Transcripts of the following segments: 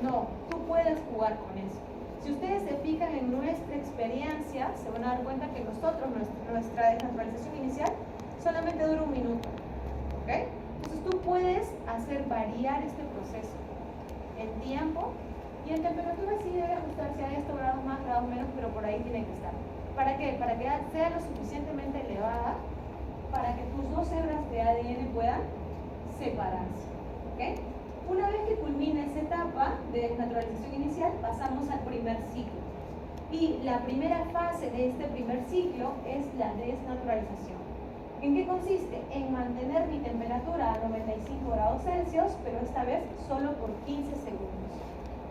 No, tú puedes jugar con eso. Si ustedes se fijan en nuestra experiencia, se van a dar cuenta que nosotros, nuestra desnaturalización inicial, solamente dura 1 minuto. ¿Ok? Entonces tú puedes hacer variar este proceso en tiempo y en temperatura sí debe ajustarse a esto, grados más, grados menos, pero por ahí tiene que estar. ¿Para qué? Para que sea lo suficientemente elevada para que tus 2 hebras de ADN puedan separarse. ¿Ok? Una vez que culmina esa etapa de desnaturalización inicial, pasamos al primer ciclo. Y la primera fase de este primer ciclo es la desnaturalización. ¿En qué consiste? En mantener mi temperatura a 95 grados Celsius, pero esta vez solo por 15 segundos.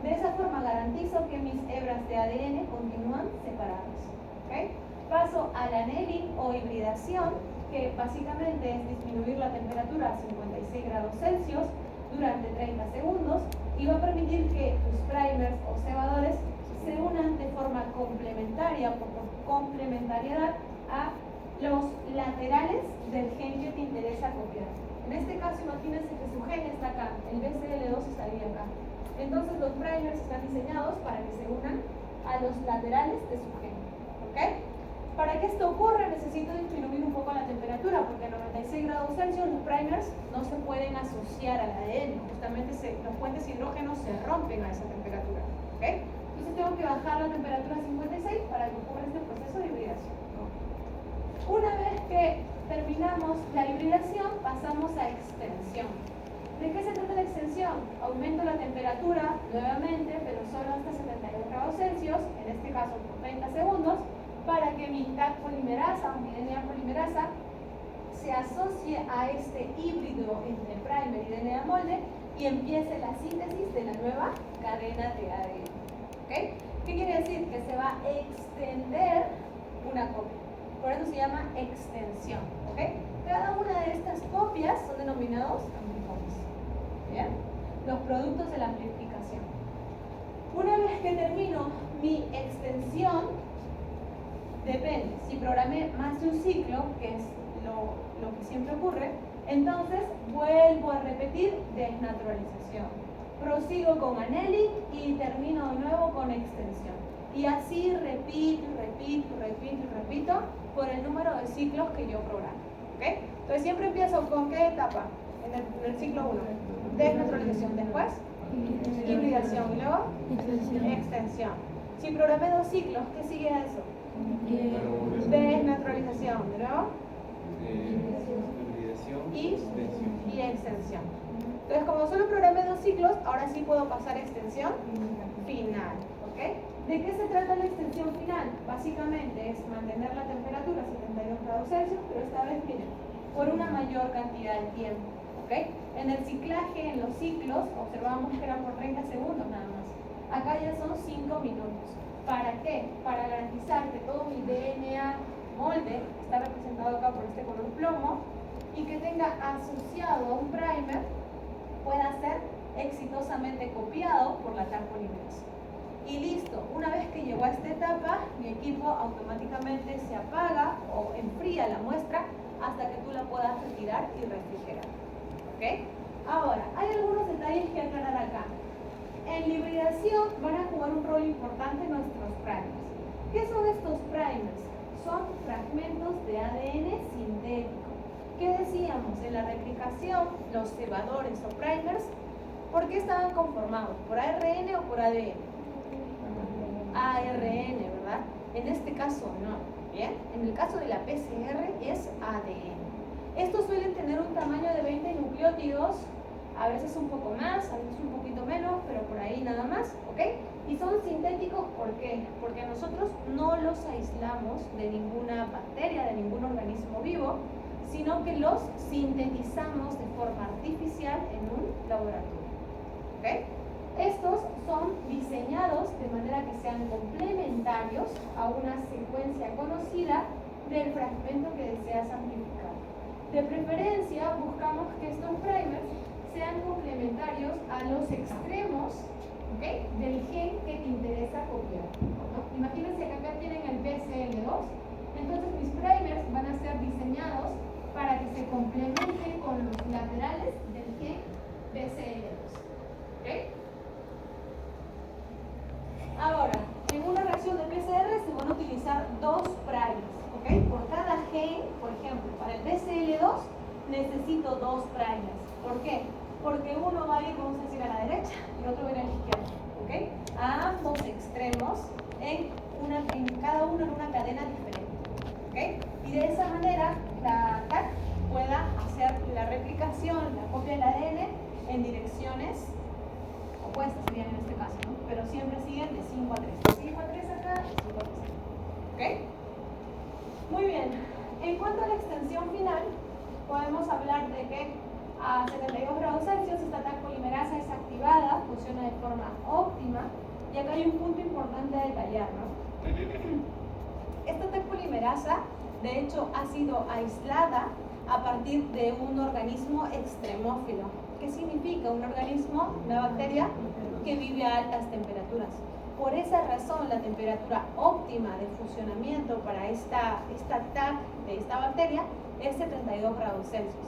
De esa forma garantizo que mis hebras de ADN continúan separadas. ¿Okay? Paso al annealing o hibridación, que básicamente es disminuir la temperatura a 56 grados Celsius durante 30 segundos y va a permitir que tus primers o cebadores se unan de forma complementaria, por complementariedad, a los laterales del gen que te interesa copiar. En este caso, imagínense que su gen está acá, el BCL2 estaría acá. Entonces los primers están diseñados para que se unan a los laterales de su gen. ¿Ok? Para que esto ocurra necesito disminuir un poco la temperatura, porque a 96 grados Celsius los primers no se pueden asociar al ADN, justamente los puentes hidrógenos se rompen a esa temperatura. ¿Okay? Entonces tengo que bajar la temperatura a 56 para que ocurra este proceso de hibridación. Una vez que terminamos la hibridación, pasamos a extensión. ¿De qué se trata la extensión? Aumento la temperatura nuevamente, pero solo hasta 72 grados Celsius, en este caso por 30 segundos, para que mi TAC polimerasa o mi DNA polimerasa se asocie a este híbrido entre primer y DNA molde y empiece la síntesis de la nueva cadena de ADN. ¿Okay? ¿Qué quiere decir? Que se va a extender una copia. Por eso se llama extensión. ¿Okay? Cada una de estas copias son denominados amplifones. ¿Bien? Los productos de la amplificación. Una vez que termino mi extensión, depende, si programé más de un ciclo, que es lo que siempre ocurre, entonces vuelvo a repetir desnaturalización. Prosigo con annealing y termino de nuevo con extensión. Y así repito por el número de ciclos que yo programo. ¿Okay? Entonces siempre empiezo con ¿qué etapa? En el ciclo 1. Desnaturalización. Después, hibridación. Y luego, extensión. Si programé 2 ciclos, ¿qué sigue a eso? Desnaturalización, ¿no? Y extensión. Entonces, como solo programé 2 ciclos, ahora sí puedo pasar a extensión final. ¿Ok? ¿De qué se trata la extensión final? Básicamente es mantener la temperatura a 72 grados Celsius, pero esta vez, miren, por una mayor cantidad de tiempo. ¿Ok? En el ciclaje, en los ciclos, observamos que eran por 30 segundos nada más. Acá ya son 5 minutos. ¿Para qué? Para garantizar que todo mi DNA molde está representado acá por este color plomo y que tenga asociado a un primer pueda ser exitosamente copiado por la TAC polimerasa. Y listo, una vez que llegó a esta etapa, mi equipo automáticamente se apaga o enfría la muestra hasta que tú la puedas retirar y refrigerar. ¿Ok? Ahora, hay algunos detalles que aclarar acá. En la hibridación van a jugar un rol importante nuestros primers. ¿Qué son estos primers? Son fragmentos de ADN sintético. ¿Qué decíamos? En la replicación, los cebadores o primers, ¿por qué estaban conformados? ¿Por ARN o por ADN? ARN, ¿verdad? En este caso no. ¿Bien? En el caso de la PCR es ADN. Estos suelen tener un tamaño de 20 nucleótidos, a veces un poco más, a veces un poquito menos, pero por ahí nada más, ¿ok? Y son sintéticos, ¿por qué? Porque nosotros no los aislamos de ninguna bacteria, de ningún organismo vivo, sino que los sintetizamos de forma artificial en un laboratorio, ¿ok? Estos son diseñados de manera que sean complementarios a una secuencia conocida del fragmento que deseas amplificar. De preferencia, buscamos que estos primers sean complementarios a los extremos, ¿okay?, del gen que te interesa copiar, ¿no? Imagínense que acá tienen el BCL2, entonces mis primers van a ser diseñados para que se complementen con los laterales del gen BCL2. ¿Okay? necesito dos primers. ¿Por qué? Porque uno va a ir, vamos a decir, a la derecha y otro va a ir a la izquierda. ¿Okay? A ambos extremos, en cada uno en una cadena diferente. ¿Okay? Y de esa manera la TAC pueda hacer la replicación, la copia del ADN en direcciones opuestas, serían en este caso, ¿no? Pero siempre siguen de 5 a 3. De 5 a 3 acá, de 5 a 3 acá. ¿Ok? Muy bien. En cuanto a la extensión final, podemos hablar de que a 72 grados Celsius esta TAC polimerasa es activada, funciona de forma óptima, y acá hay un punto importante a detallar, ¿no? Esta TAC polimerasa, de hecho, ha sido aislada a partir de un organismo extremófilo. ¿Qué significa? Un organismo, una bacteria que vive a altas temperaturas. Por esa razón, la temperatura óptima de funcionamiento para esta TAC de esta bacteria es 72 grados Celsius.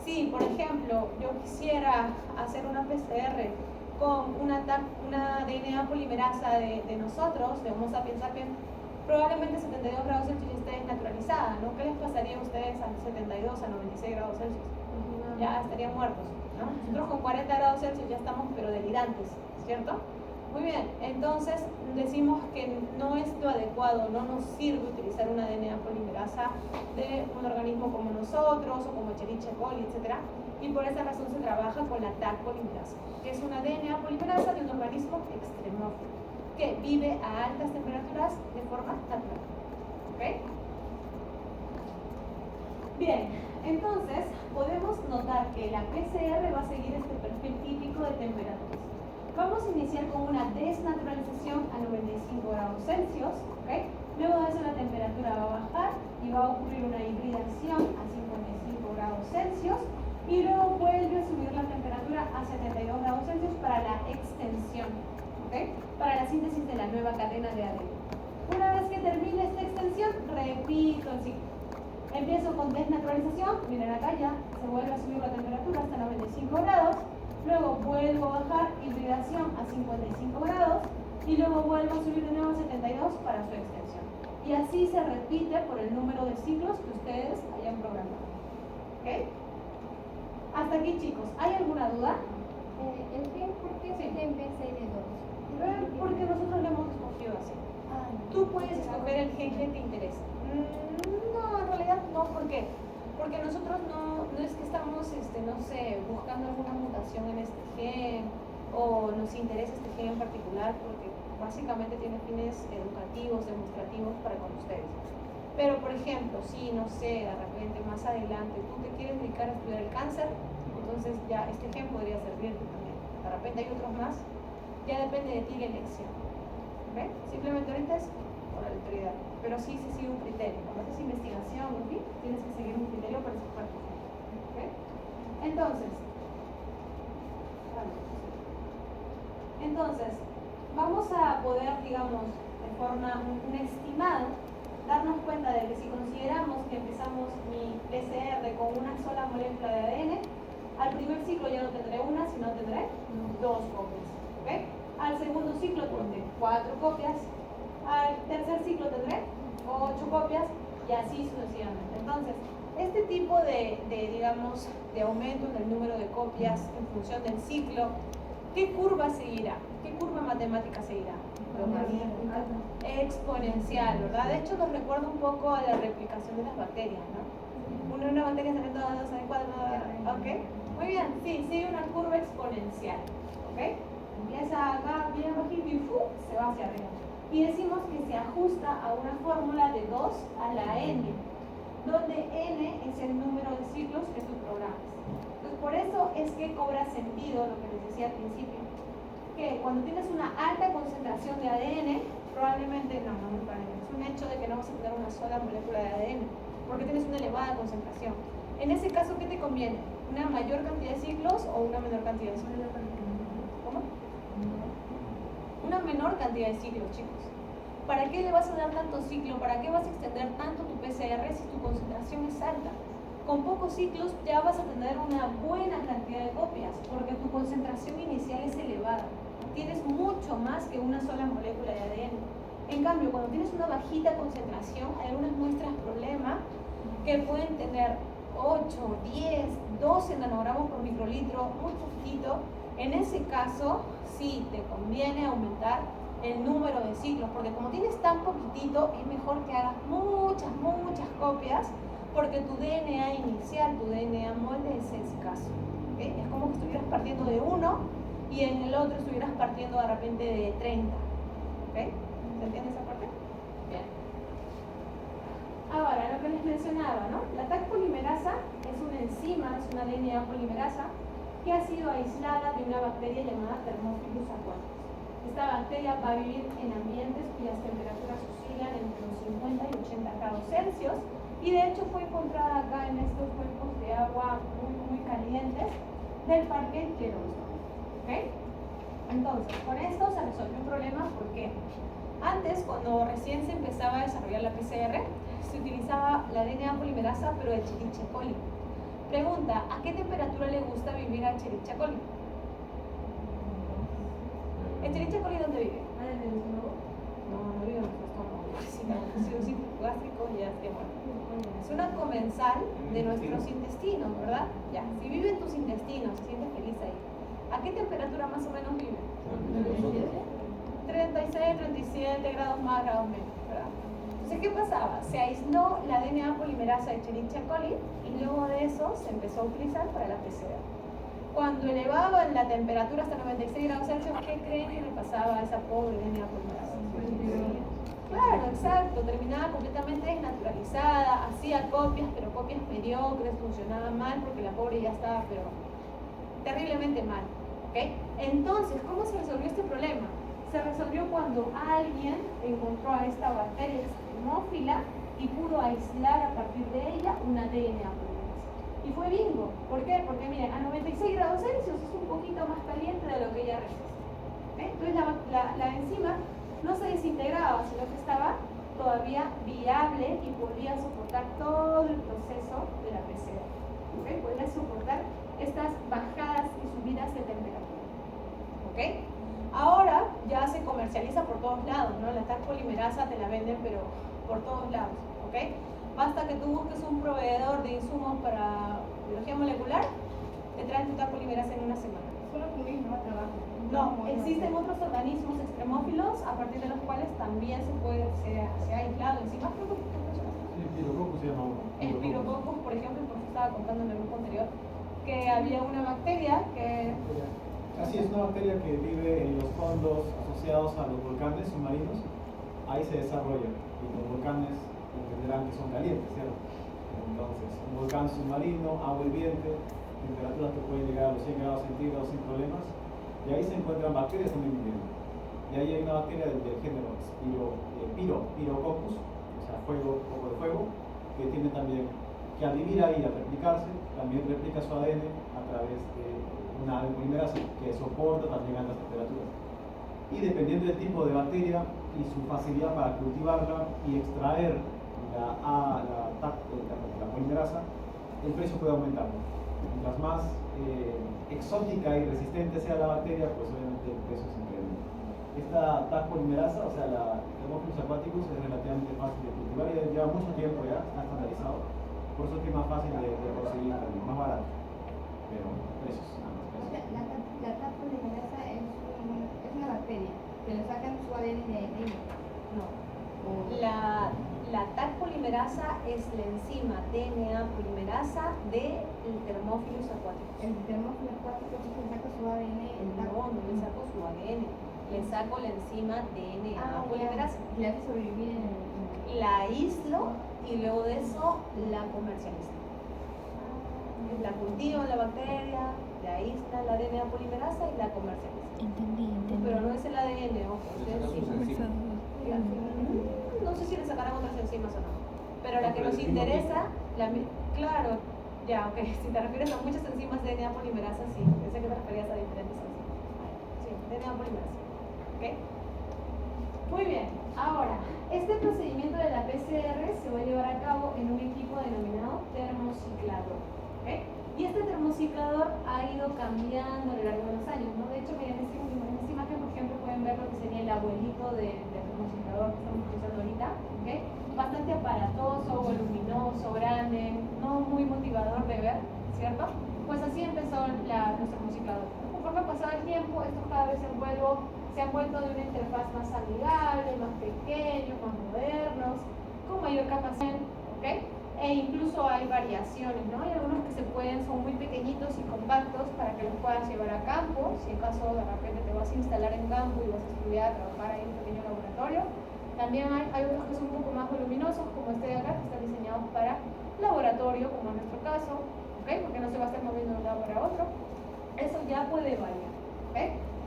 Si, por ejemplo, yo quisiera hacer una PCR con una DNA polimerasa de nosotros, de Homo sapiens sapiens, probablemente 72 grados Celsius esté desnaturalizada, ¿no? ¿Qué les pasaría a ustedes a 72, a 96 grados Celsius? Ya estarían muertos, ¿no? Nosotros con 40 grados Celsius ya estamos pero delirantes, ¿cierto? Muy bien, entonces decimos que no es lo adecuado, no nos sirve utilizar una DNA polimerasa de un organismo como nosotros o como Escherichia coli, etc. Y por esa razón se trabaja con la TAC polimerasa, que es una DNA polimerasa de un organismo extremófilo que vive a altas temperaturas de forma natural. ¿Ok? Bien, entonces podemos notar que la PCR va a seguir este perfil típico de temperaturas. Vamos a iniciar con una desnaturalización a 95 grados Celsius, ¿okay? Luego de eso la temperatura va a bajar y va a ocurrir una hibridación a 55 grados Celsius y luego vuelve a subir la temperatura a 72 grados Celsius para la extensión, ¿okay? Para la síntesis de la nueva cadena de ADN. Una vez que termine esta extensión, repito el ciclo. Empiezo con desnaturalización, miren acá ya se vuelve a subir la temperatura hasta 95 grados. Luego vuelvo a bajar, hibridación a 55 grados y luego vuelvo a subir de nuevo a 72 para su extensión. Y así se repite por el número de ciclos que ustedes hayan programado. ¿Ok? Hasta aquí, chicos. ¿Hay alguna duda? ¿El gen por qué se en BCL2? Porque nosotros lo hemos escogido así. Tú puedes escoger el gen que te interesa. No, en realidad no. ¿Por qué? Porque nosotros no es que estamos, no sé, buscando alguna mutación en este gen o nos interesa este gen en particular porque básicamente tiene fines educativos, demostrativos para con ustedes. Pero, por ejemplo, si, no sé, de repente más adelante tú te quieres dedicar a estudiar el cáncer, entonces ya este gen podría servirte también. De repente hay otros más, ya depende de ti la elección. ¿Okay? Simplemente ahorita es por autoridad. Pero sí se sigue un criterio. Cuando haces investigación, ¿sí? Tienes que seguir un criterio para escoger. ¿Okay? Entonces, vamos a poder, digamos, de forma un estimado, darnos cuenta de que si consideramos que empezamos mi PCR con una sola molécula de ADN, al primer ciclo ya no tendré una, sino tendré 2 copias. ¿Okay? Al segundo ciclo tendré 4 copias. Al tercer ciclo tendré 8 copias y así sucesivamente. Entonces, este tipo digamos, de aumento en el número de copias en función del ciclo, ¿qué curva seguirá? ¿Qué curva matemática seguirá? Exponencial, ¿verdad? De hecho, nos recuerda un poco a la replicación de las bacterias, ¿no? Una bacteria sale toda, sale cuadra, ¿ok? Muy bien, sí, sigue una curva exponencial, ¿ok? Empieza acá bien bajito y se va hacia arriba. Y decimos que se ajusta a una fórmula de 2 a la n, donde n es el número de ciclos que tú programas. Entonces, por eso es que cobra sentido lo que les decía al principio, que cuando tienes una alta concentración de ADN, probablemente, es un hecho de que no vas a tener una sola molécula de ADN, porque tienes una elevada concentración. En ese caso, ¿qué te conviene? ¿Una mayor cantidad de ciclos o una menor cantidad de ciclos? ¿Cómo? Una menor cantidad de ciclos, chicos. ¿Para qué le vas a dar tanto ciclo? ¿Para qué vas a extender tanto tu PCR si tu concentración es alta? Con pocos ciclos ya vas a tener una buena cantidad de copias, porque tu concentración inicial es elevada. Tienes mucho más que una sola molécula de ADN. En cambio, cuando tienes una bajita concentración, hay algunas muestras problema que pueden tener 8, 10, 12 nanogramos por microlitro, muy poquitito, en ese caso sí te conviene aumentar el número de ciclos, porque como tienes tan poquitito, es mejor que hagas muchas copias, porque tu DNA inicial, tu DNA molde es escaso. ¿Okay? Es como que estuvieras partiendo de 1 y en el otro estuvieras partiendo de repente de 30. ¿Okay? ¿Se entiende esa parte? Bien. Ahora, lo que les mencionaba, ¿no? La Taq polimerasa es una enzima, es una DNA polimerasa que ha sido aislada de una bacteria llamada Thermophilus aquaticus. Esta bacteria va a vivir en ambientes cuyas temperaturas oscilan entre los 50 y 80 grados Celsius y de hecho fue encontrada acá en estos cuerpos de agua muy calientes del parque Yellowstone. ¿Okay? Entonces, con esto se resolvió un problema. ¿Por qué? Antes, cuando recién se empezaba a desarrollar la PCR, se utilizaba la DNA polimerasa, pero de Escherichia coli. Pregunta, ¿a qué temperatura le gusta vivir a Escherichia coli? ¿Escherichia coli dónde vive? ¿En el estómago? No vive en nuestro estómago. Si no, si un sitio gástrico ya esté muerto. Es una comensal de nuestros intestinos, ¿verdad? Ya, si vive en tus intestinos, se siente feliz ahí. ¿A qué temperatura más o menos vive? 36, 37 grados más, grados menos, ¿verdad? Entonces, ¿qué pasaba? Se aisló la DNA polimerasa de Escherichia coli y luego de eso se empezó a utilizar para la PCR. Cuando elevaban la temperatura hasta 96 grados Celsius, ¿qué creen que le pasaba a esa pobre DNA polimerasa? Claro, exacto, terminaba completamente desnaturalizada, hacía copias, pero copias mediocres, funcionaba mal porque la pobre ya estaba, pero terriblemente mal. ¿Okay? Entonces, ¿cómo se resolvió este problema? Se resolvió cuando alguien encontró a esta bacteria extremófila y pudo aislar a partir de ella una DNA polimerasa. Y fue bingo. ¿Por qué? Porque miren, a 96 grados Celsius es un poquito más caliente de lo que ella resiste. ¿Okay? Entonces la enzima no se desintegraba, sino que estaba todavía viable y podía soportar todo el proceso de la PCR. ¿Okay? Podía soportar estas bajadas y subidas de temperatura. ¿Okay? Ahora ya se comercializa por todos lados, ¿no? La Taq polimerasa te la venden, pero por todos lados. ¿Okay? Basta que tú busques un proveedor de insumos para biología molecular, te traen tu Taq polimerasa en una semana. Solo conmigo no trabajo. No, existen otros organismos extremófilos a partir de los cuales también se ha aislado enzimas. Sí, Pirococcus se llama uno. Spirococcus, por ejemplo, porque estaba contando en el grupo anterior, que había una bacteria que... Así es, una bacteria que vive en los fondos asociados a los volcanes submarinos. Ahí se desarrolla. Y los volcanes entenderán que son calientes, ¿cierto? Entonces, un volcán submarino, agua hirviente, temperaturas que pueden llegar a los 100 grados centígrados sin problemas. Y ahí se encuentran bacterias también viviendo. Y ahí hay una bacteria del género Pirococcus, o sea, poco de fuego, que tiene también, que al vivir ahí, al replicarse, también replica su ADN a través de una polimerasa que soporta también altas temperaturas. Y dependiendo del tipo de bacteria y su facilidad para cultivarla y extraer la polimerasa, el precio puede aumentar. Mientras más exótica y resistente sea la bacteria, pues obviamente el precio se incrementa. Esta Taq polimerasa, o sea, la Thermophilus aquaticus, es relativamente fácil de cultivar y lleva mucho tiempo ya, está estandarizado. Por eso es que es más fácil de conseguir también, más barato. Pero precios, nada más precios. La Taq polimerasa es una bacteria, pero sacan su ADN de ella. No. La Taq polimerasa es la enzima DNA polimerasa del Thermophilus aquaticus. El Thermophilus aquaticus le saca su ADN. No le saco su ADN, le saco la enzima DNA polimerasa. Y la hace sobrevivir en La aíslo y luego de eso la comercializo. La cultivo en la bacteria, le aísla la DNA polimerasa y la comercializo. Entendí. Pero no es el ADN, ojo, es Le saca sus enzima. enzimas. No sé si le sacarán otras enzimas o no. Pero la que nos interesa, claro, ya, ok. Si te refieres a muchas enzimas de DNA polimerasa, sí. Pensé que te referías a diferentes enzimas. Sí, DNA polimerasa. ¿Ok? Muy bien. Ahora, este procedimiento de la PCR se va a llevar a cabo en un equipo denominado termociclador. ¿Ok? Y este termociclador ha ido cambiando a lo largo de los años, ¿no? De hecho, miren, en esta imagen, por ejemplo, pueden ver lo que sería el abuelito del termociclador que estamos utilizando ahorita. ¿Ok? Bastante aparatoso, voluminoso, grande, no muy motivador tiempo estos cada vez se han vuelto de una interfaz más amigable, más pequeños, más modernos, con mayor capacidad, ¿ok? E incluso hay variaciones, ¿no? Hay algunos que son muy pequeñitos y compactos para que los puedas llevar a campo, si en caso de repente te vas a instalar en campo y vas a estudiar, a trabajar ahí en un pequeño laboratorio. También hay unos que son un poco más voluminosos, como este de acá, que están diseñados para laboratorio, como en nuestro caso, ¿ok? Porque no se va a estar moviendo de un lado para otro. Eso ya puede variar, ¿ok?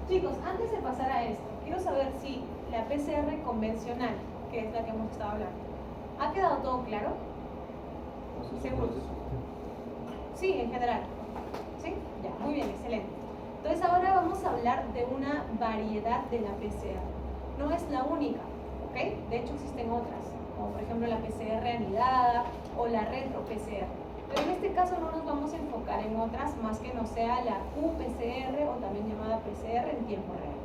Chicos, antes de pasar a esto, quiero saber si la PCR convencional, que es la que hemos estado hablando, ¿ha quedado todo claro? ¿Seguro? Sí, en general. ¿Sí? Ya, muy bien, excelente. Entonces ahora vamos a hablar de una variedad de la PCR. No es la única, ¿ok? De hecho existen otras, como por ejemplo la PCR anidada o la retro-PCR. Pero en este caso no nos vamos a enfocar en otras más que no sea la qPCR o también llamada PCR en tiempo real.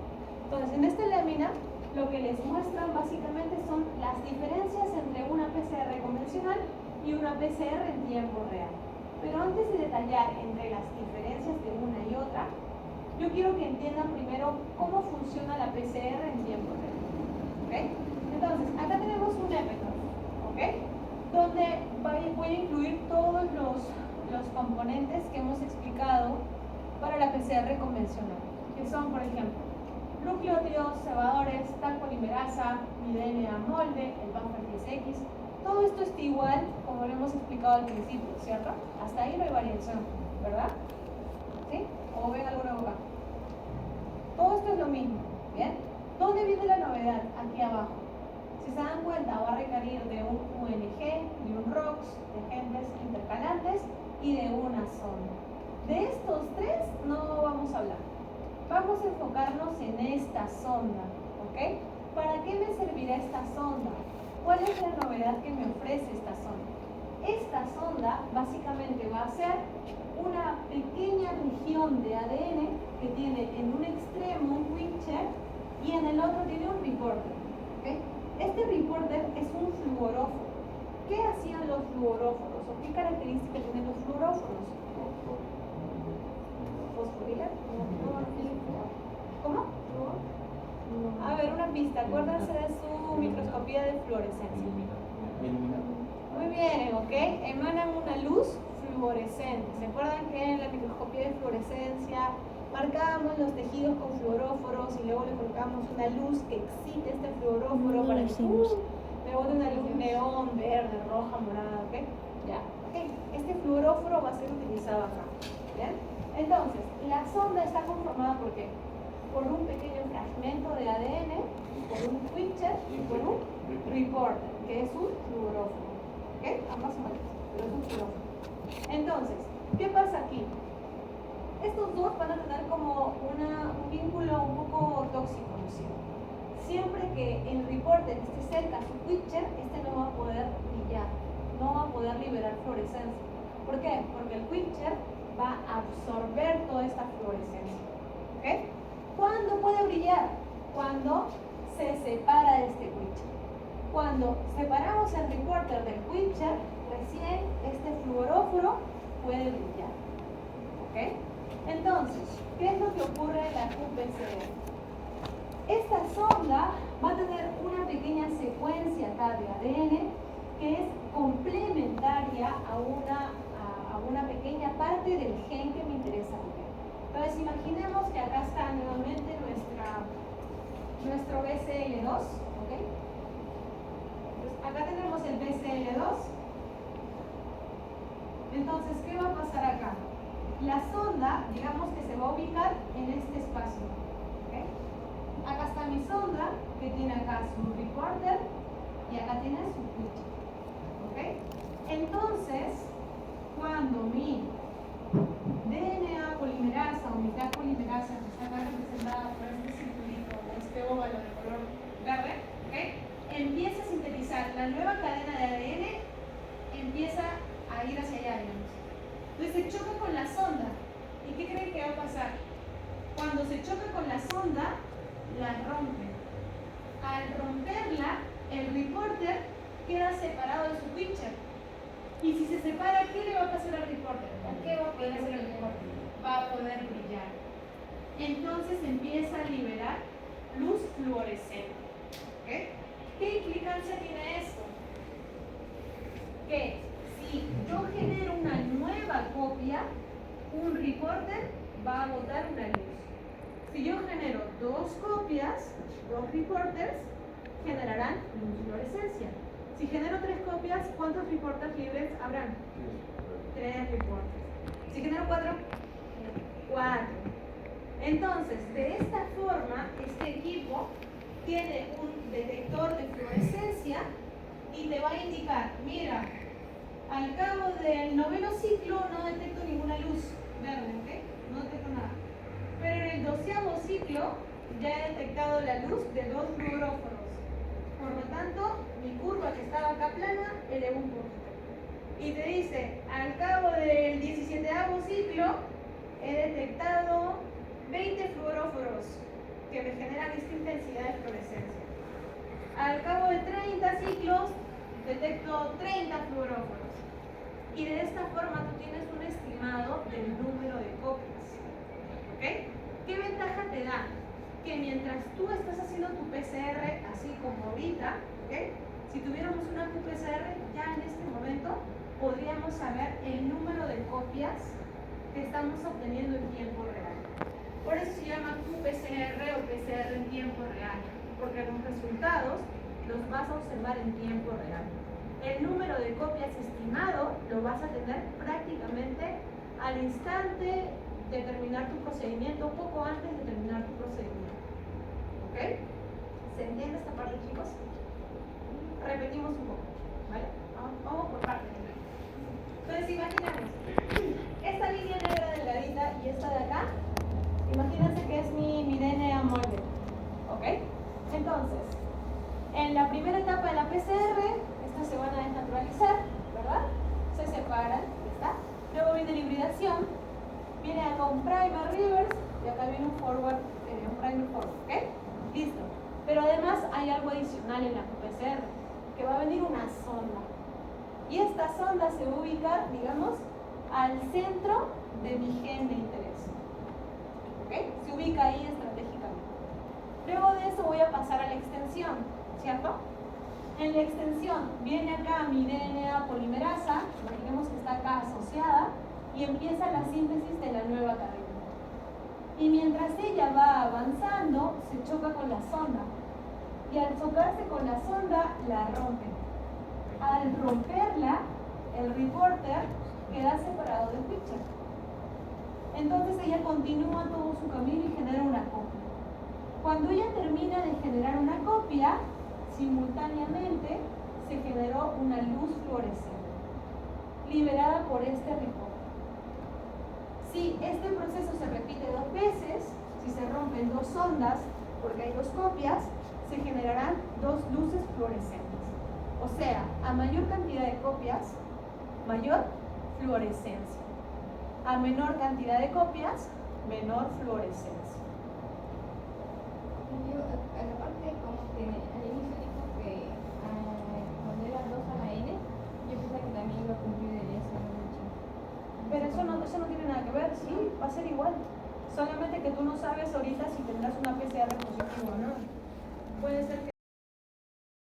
Entonces en esta lámina lo que les muestran básicamente son las diferencias entre una PCR convencional y una PCR en tiempo real. Pero antes de detallar entre las diferencias de una y otra, yo quiero que entiendan primero cómo funciona la PCR en tiempo real. ¿Okay? Entonces, acá tenemos un EPITOF, ¿ok? Donde voy a incluir todos los componentes que hemos explicado para la PCR convencional, que son, por ejemplo, nucleótidos, cebadores, tal polimerasa, mi DNA molde, el buffer 10X. Todo esto está igual como lo hemos explicado al principio, ¿cierto? Hasta ahí no hay variación, ¿verdad? ¿Sí? ¿O ven alguna boca? Todo esto es lo mismo, ¿bien? ¿Dónde viene la novedad? Aquí abajo. Si se dan cuenta, va a requerir de un UNG, de un ROX, de genes intercalantes y de una sonda. De estos tres no vamos a hablar. Vamos a enfocarnos en esta sonda, ¿ok? ¿Para qué me servirá esta sonda? ¿Cuál es la novedad que me ofrece esta sonda? Esta sonda básicamente va a ser una pequeña región de ADN que tiene en un extremo un quick check y en el otro tiene un reporter. ¿Okay? Este reporter es un fluoróforo. ¿Qué hacían los fluoróforos? ¿O qué características tienen los fluoróforos? ¿Fosforilar? ¿Cómo? A ver, una pista. Acuérdense de su microscopía de fluorescencia. Muy bien, ¿ok? Emanan una luz fluorescente. ¿Se acuerdan que en la microscopía de fluorescencia marcábamos los tejidos con fluoróforos y luego le colocamos una luz que excite este fluoróforo para que me bote una luz neón, verde, roja, morada, ¿ok? Ya, ok. Este fluoróforo va a ser utilizado acá, ¿bien? Entonces, la sonda está conformada ¿por qué? Por un pequeño fragmento de ADN, por un switcher y por un reporter, que es un fluoróforo. ¿Ok? Ambas muertes, pero es un fluoróforo. Entonces, ¿qué pasa aquí? Estos dos van a tener como un vínculo un poco tóxico, ¿no es cierto? Siempre que el reporter esté cerca a su switcher, este no va a poder brillar, no va a poder liberar fluorescencia. ¿Por qué? Porque el switcher va a absorber toda esta fluorescencia. ¿Ok? ¿Cuándo puede brillar? Cuando se separa de este switcher. Cuando separamos el reporter del switcher, recién este fluoróforo puede brillar. ¿Ok? Entonces, ¿qué es lo que ocurre en la qPCR? Esta sonda va a tener una pequeña secuencia acá de ADN que es complementaria a una pequeña parte del gen que me interesa ver. Entonces, imaginemos que acá está nuevamente nuestro BCL2, ¿ok? Entonces, acá tenemos el BCL2. Entonces, ¿qué va a pasar acá? La sonda, digamos que se va a ubicar en este espacio, ¿ok? Acá está mi sonda, que tiene acá su reporter y acá tiene su switcher, ¿ok? Entonces, cuando mi DNA polimerasa o mitad polimerasa, que está acá representada por este circulito o este óvalo de color verde, ¿okay? Empieza a sintetizar la nueva cadena de ADN, empieza a ir hacia allá, digamos. Entonces se choca con la sonda. ¿Y qué creen que va a pasar? Cuando se choca con la sonda, la rompe. Al romperla, el reporter queda separado de su switcher. Y si se separa, ¿qué le va a pasar al reporter? ¿O qué va a poder hacer el reporter? Va a poder brillar. entonces empieza a liberar luz fluorescente. ¿Ok? ¿Qué implicancia tiene esto? Que si yo genero una nueva copia, un reporter va a botar una luz. Si yo genero dos copias, dos reporters, generarán luz fluorescencia. Si genero tres copias, ¿cuántos reporters libres habrán? Tres reporters. Si genero cuatro, cuatro. Entonces, de esta forma, este equipo tiene un detector de fluorescencia y te va a indicar, mira, al cabo del 9º ciclo no detecto ninguna luz verde, ¿ok? No detecto nada. Pero en el 12º ciclo ya he detectado la luz de 2 fluoróforos. Por lo tanto, mi curva que estaba acá plana, elevó un poquito. Y te dice, al cabo del 17º ciclo, he detectado 20 fluoróforos que me generan esta intensidad de fluorescencia. Al cabo de 30 ciclos, detecto 30 fluoróforos. Y de esta forma tú tienes un estimado del número de copias. ¿Ok? ¿Qué ventaja te da? Que mientras tú estás haciendo tu PCR, así como ahorita, ¿ok? Si tuviéramos una QPCR, ya en este momento podríamos saber el número de copias que estamos obteniendo en tiempo real. Por eso se llama QPCR o PCR en tiempo real, porque los resultados los vas a observar en tiempo real. El número de copias estimado lo vas a tener prácticamente al instante de terminar tu procedimiento, un poco antes de terminar tu procedimiento. ¿Ok? ¿Se entiende esta parte, chicos? Repetimos un poco, ¿vale? Vamos por partes. Entonces, imaginemos, esta línea negra delgadita y esta de acá, imagínense que es mi DNA molde, ¿ok? Entonces, en la primera etapa de la PCR, estas se van a desnaturalizar, ¿verdad? Se separan, ya está. Luego viene la hibridación, viene acá un primer reverse y acá viene un forward, un primer forward, ¿ok? Listo. Pero además hay algo adicional en la PCR, que va a venir una sonda. Y esta sonda se ubica, digamos, al centro de mi gen de interés. ¿Ok? Se ubica ahí estratégicamente. Luego de eso voy a pasar a la extensión, ¿cierto? En la extensión viene acá mi DNA polimerasa, imaginemos que está acá asociada, y empieza la síntesis de la nueva cadena. Y mientras ella va avanzando, se choca con la sonda. Y al chocarse con la sonda, la rompe. Al romperla, el reporter queda separado del picture. Entonces ella continúa todo su camino y genera una copia. Cuando ella termina de generar una copia, simultáneamente se generó una luz fluorescente, liberada por este reporter. Si este proceso se repite 2 veces, si se rompen 2 ondas, porque hay 2 copias, se generarán 2 luces fluorescentes. O sea, a mayor cantidad de copias, mayor fluorescencia. A menor cantidad de copias, menor fluorescencia. Yo, aparte, como que al inicio dijo que cuando era 2 a la N, yo pensaba que también iba a cumplir el S. Pero eso no tiene nada que ver, sí, va a ser igual. Solamente que tú no sabes ahorita si te